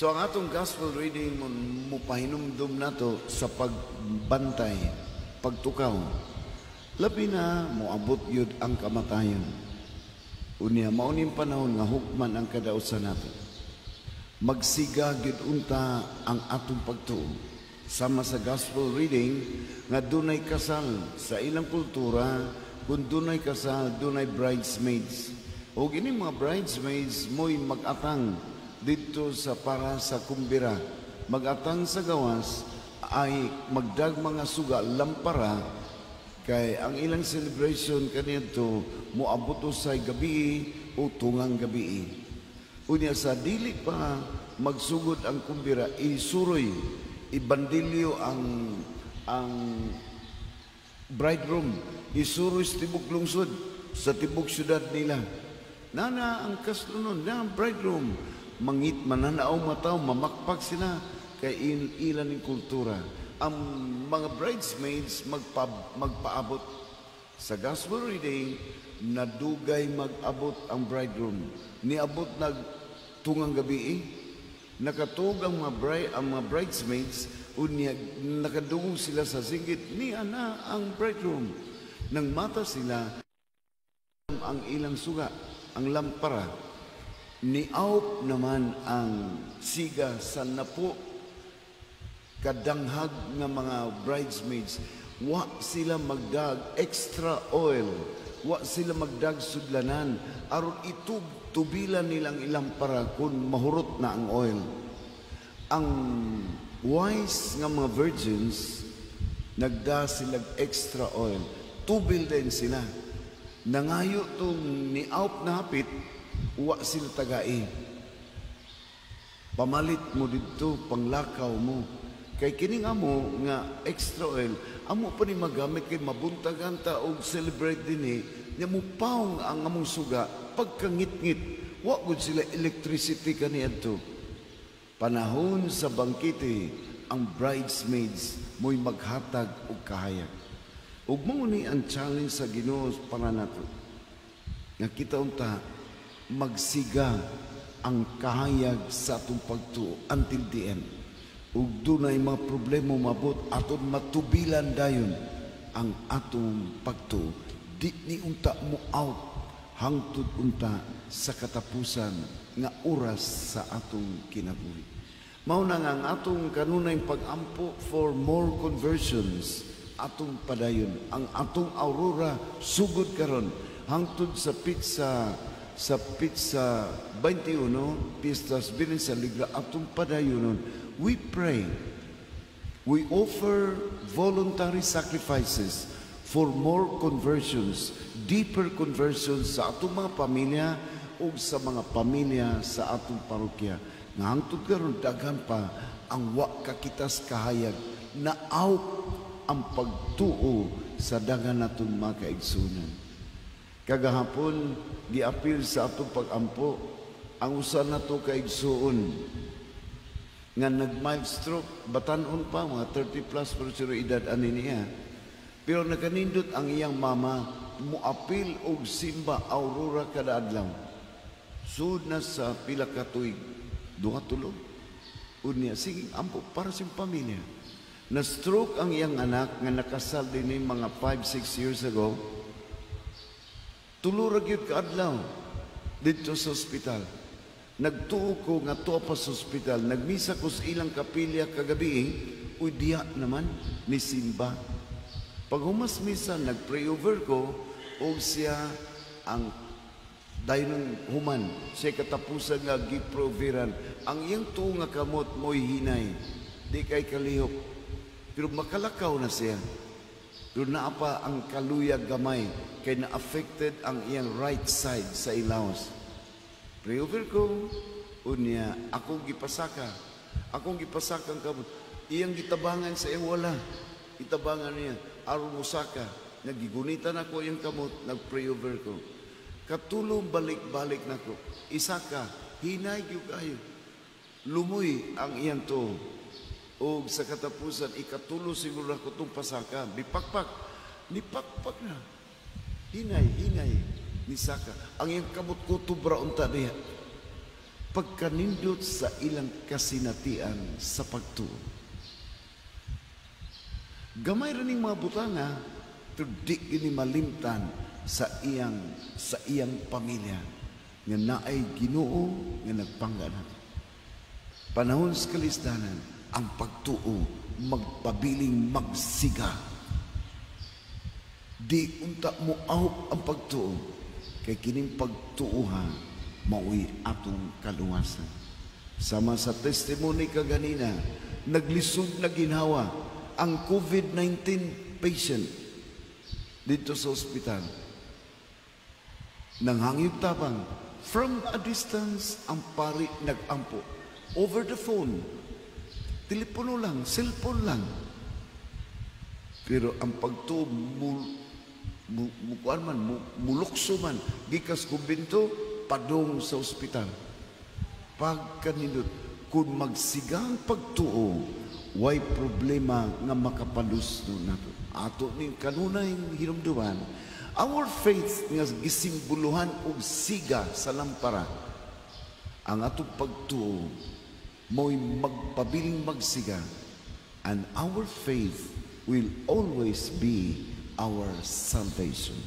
So ang atong gospel reading mo pahinumdum nato sa pagbantay, pagtukaw. Labi na moabot yun ang kamatayon. Unya mauning panahon nga hukman ang kadausan nato. Magsiga gyud unta ang atong pagtuo. Sama sa gospel reading nga dunay kasal sa ilang kultura, kung dunay kasal, dunay bridesmaids. O gini mga bridesmaids mo'y mag-atang dito sa para sa kumbira. Mag-atang sa gawas ay magdag mga suga, lampara, kay ang ilang celebration kanito moabot usay gabi o tungang gabi. Unya sa dili pa magsugod ang kumbira, isuroy, ibandilyo ang bridegroom, isuroy sa tibok lungsod, sa tibok syudad nila. Nana ang kaslunon, na ang bridegroom, mangit mananaaw mataw, mamakpak sila kay ilan ng kultura. Ang mga bridesmaids magpaabot sa gospel reading, nadugay mag-abot ang bridegroom. Niabot tungang gabi, nakatug ang mga bridesmaids, unya nakadungog sila sa singgit ni ana ang bridegroom. Nang mata sila ang ilang suga, ang lampara, niaop naman ang siga sa napo kadanghag nga mga bridesmaids. Wa sila magdag extra oil, wa sila magdag sudlanan aron tubilan nilang ilampara kung mahurot na ang oil. Ang wise nga mga virgins nagda sila extra oil, tubil din sila. Nangayo tong niaop na hapit, wa sila tagai. Pamalit mo dito, panglakaw mo. Kay kining amo nga extra oil, amo pa ni magamit kay mabuntagan ta og celebrate dinhi, nya mo paong ang among suga pagkangit-ngit. Wa gud sila electricity kaniadto. Panahon sa bangkite, ang bridesmaids mo'y maghatag og kahayag. Ug mao ni ang challenge sa Ginoo para nato. Nga kita unta magsiga ang kahayag sa atong pagtuo until the end. Ug dunay mga problema mabot aton matubilan dayon ang atong pagtuo. Di ni unta mo out hangtod unta sa katapusan nga oras sa atong kinabuhi. Mao na nga ang atong kanunay pag-ampo for more conversions atong padayon. Ang atong aurora sugod karon hangtod sa pizza 21 Pistas bilin sa Ligra atong padayonon. We pray, we offer voluntary sacrifices for more conversions, deeper conversions sa atong mga pamilya o sa mga pamilya sa atong parokya. Nga hangtod karon daghan pa ang wa kakitas kahayag na out ang pagtuo sa dagan naton mga kaigsunan. Kagahapon giapil sa atong pag-ampo ang usa nato kaigsuon nga nag-mild stroke, batan-on pa, mga 30 plus pero edad ani niya. Pero nakanindot ang iyang mama, muapil og simba aurora kada adlaw. Sud na sa pila ka tuig, duha tulog. Unya sige ampo para sa pamilya. Na stroke ang iyang anak nga nakasal din mga 5-6 years ago. Tulo ra gyud ka adlaw dito sa ospital. Nagtuo ko nga tuwa pa sa ospital, nagmisa ko sa ilang kapilya kagabi, uy diya naman ni simba. Pag humas misa, nag-pray over ko, o siya ang dayon human, siya katapusan nga giproveran. Ang iyang tuo nga kamot mo'y hinay, di kay kalihok. Pero makalakaw na siya. Pero naapa ang kaluyag gamay, kay na-affected ang iyang right side sa ilawas. Pray over ko, unya, akong gipasaka ang kamot. Iyang gitabangan sa iyang wala. Itabangan niya, aron musaka. Nagigunitan ako iyang kamot, nag-pray over ko. Katulong balik-balik na ko. Isaka, hinay yung kayo. Lumoy ang iyang to. O sa katapusan, ikatulo siguro ako itong pasaka. Bipakpak. Nipakpak na. Hinay. Ni Saka. Ang iyang kamot ko tubra unta niya. pagkanindot sa ilang kasinatian sa pagtuo. Gamay rin mga butanga, pero di ini malimtan sa iyang pamilya nga naay Ginoo nga nagpangganan. Panahon sa kalisdanan, ang pagtuo magpabiling magsiga. Di unta mo ahop ang pagtuo, kay kining pagtuuha maui atong kaluwasan. Sama sa testimony kaganina, naglisod na ginhawa ang COVID-19 patient dito sa ospital. Nanghangip tabang, from a distance, ang pari nag-ampo. Over the phone, telepono lang, cellphone lang. Pero ang pagtuo, mulukso man, gikas kumbinto, padong sa ospital. Pagkaninot, kung magsigang pagtuo, way problema nga makapalusno nato. Ato ni kanunay hinumduman, our faith nga gisimbuluhan og siga sa lampara. Ang atong pagtuo mo'y magpabiling magsiga, and our faith will always be our salvation.